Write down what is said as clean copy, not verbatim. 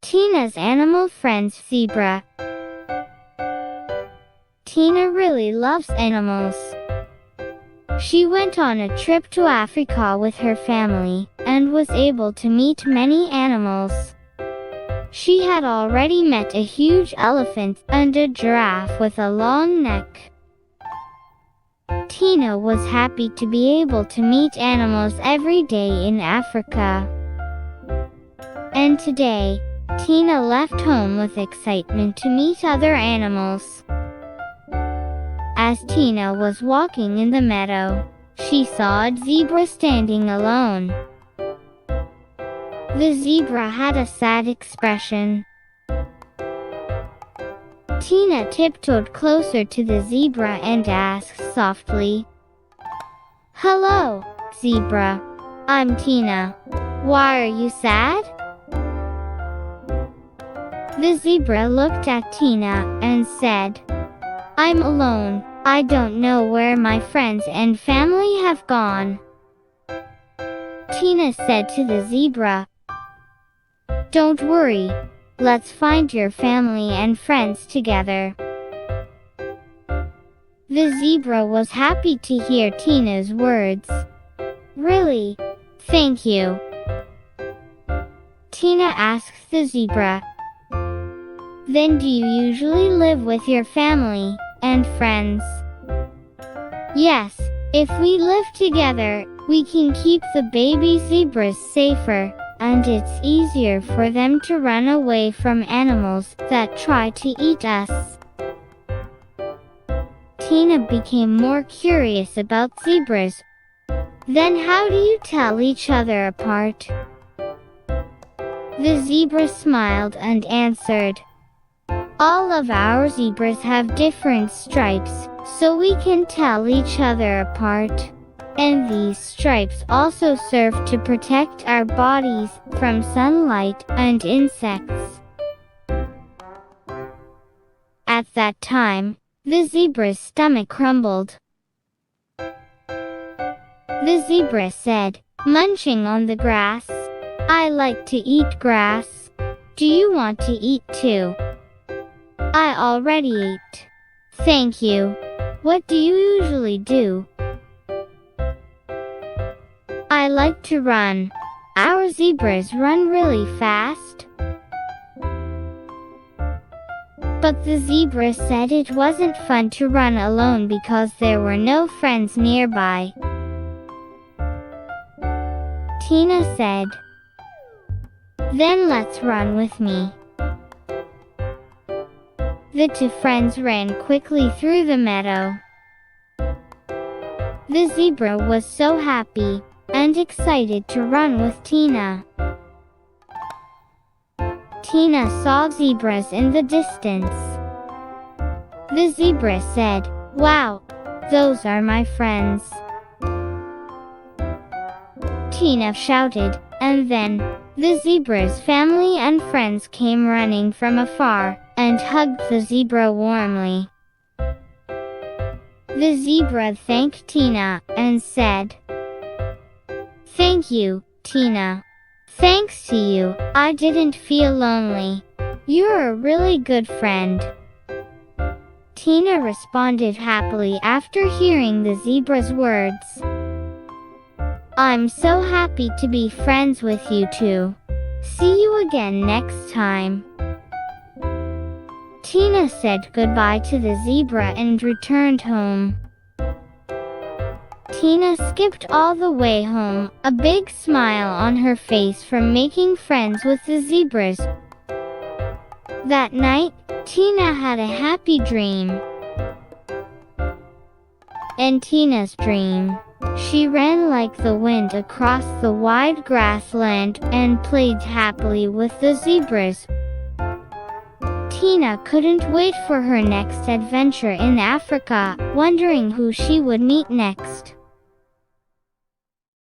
Tina's animal friends zebra. Tina really loves animals. She went on a trip to Africa with her family and was able to meet many animals. She had already met a huge elephant and a giraffe with a long neck. Tina was happy to be able to meet animals every day in Africa. And today, Tina left home with excitement to meet other animals. As Tina was walking in the meadow, she saw a zebra standing alone. The zebra had a sad expression. Tina tiptoed closer to the zebra and asked softly, "Hello, zebra. I'm Tina. Why are you sad?" The zebra looked at Tina and said, "I'm alone. I don't know where my friends and family have gone." Tina said to the zebra, "Don't worry. Let's find your family and friends together." The zebra was happy to hear Tina's words. "Really? Thank you." Tina asked the zebra, "Then do you usually live with your family and friends?" "Yes, if we live together, we can keep the baby zebras safer, and it's easier for them to run away from animals that try to eat us." Tina became more curious about zebras. "Then how do you tell each other apart?" The zebra smiled and answered, "All of our zebras have different stripes, so we can tell each other apart. And these stripes also serve to protect our bodies from sunlight and insects." At that time, the zebra's stomach crumbled. The zebra said, munching on the grass, "I like to eat grass. Do you want to eat too?" "I already ate. Thank you. What do you usually do?" "I like to run. Our zebras run really fast." But the zebra said it wasn't fun to run alone because there were no friends nearby. Tina said, "Then let's run with me." The two friends ran quickly through the meadow. The zebra was so happy and excited to run with Tina. Tina saw zebras in the distance. The zebra said, "Wow, those are my friends." Tina shouted, and then the zebra's family and friends came running from afar and hugged the zebra warmly. The zebra thanked Tina and said, "Thank you, Tina. Thanks to you, I didn't feel lonely. You're a really good friend." Tina responded happily after hearing the zebra's words. "I'm so happy to be friends with you too. See you again next time." Tina said goodbye to the zebra and returned home. Tina skipped all the way home, a big smile on her face from making friends with the zebras. That night, Tina had a happy dream. In Tina's dream, she ran like the wind across the wide grassland and played happily with the zebras. Tina couldn't wait for her next adventure in Africa, wondering who she would meet next.